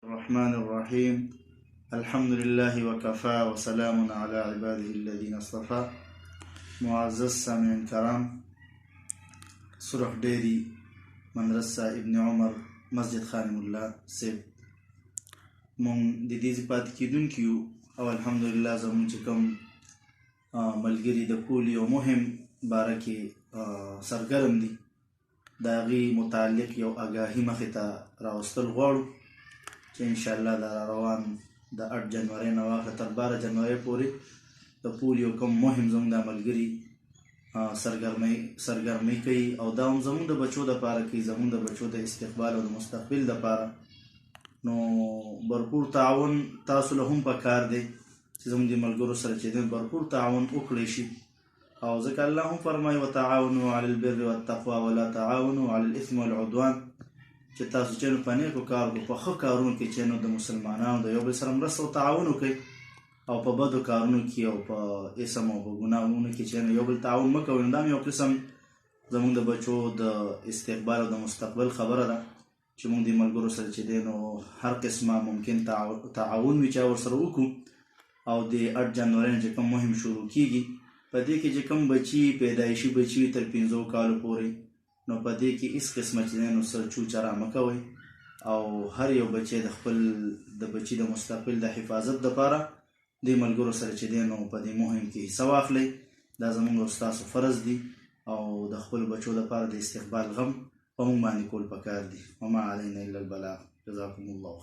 الرحمن الرحيم. الحمد لله وكفى وسلام على عباده الذين اصطفى. معزز سامعین کرام، سرخ ډیری مدرسه ابن عمر مسجد خانم الله سیب مونږ د دې ځای پاتې کیدونکي یو او الحمدلله زموږ چې کوم ملګري د کول یو مهم باره کې سرګرم دي د هغې متعلق یو آګاهي مخې ته راوستل غواړو چې انشاءالله دا روان د 8 جنورۍ نه واخله تر 12 جنورۍ پورې د پول یو کوم مهم زموږ د ملګري سرګرمۍ کوي او دا هم زموږ د بچو دپاره کوي، زموږ د بچو د استقبال او د مستقبل دپاره. نو برپور تعاون تاسو له هم پکار دی چې زموږ د ملګرو سره چې دی برپور تعاون وکړی شي، او ځکه الله هم فرمایي وتعاونوا علی البر والتقوى ولا تعاونوا علی الاثم والعدوان، چې تاسو چې نو په نیکو کارو په ښه کارونو کې چې نو د مسلمانانو د یو بل سره مرسته او تعاون وکړئ، او په بدو کارونو کې او په اسم او په ګناهونو کې چې نو یو بل تعاون مه کوئ. نو دا هم یو قسم زموږ د بچو د استقبال او د مستقبل خبره ده چې موږ د ملګرو سره چې دی نو هر قسمه ممکن تعاون وي چې ورسره وکړو. او د 8 جنورۍ نه چې کوم مهم شروع کیږي په دې کې چې کوم بچي پیدایشي بچي تر 15 کالو پورې، نو په دې کې هیڅ قسمه چې دی نو سر چوچرا مه کوئ، او هر یو بچی د خپل د بچي د مستقبل د حفاظت دپاره د ملګرو سره چې دی نو په دې مهم کې حصه واخلئ. دا زموږ او ستاسو فرض دی او د خپلو بچو دپاره د استقبال غم په موږ باندې کول پکار دي. وما علینا الا البلاغ. جزاکم الله.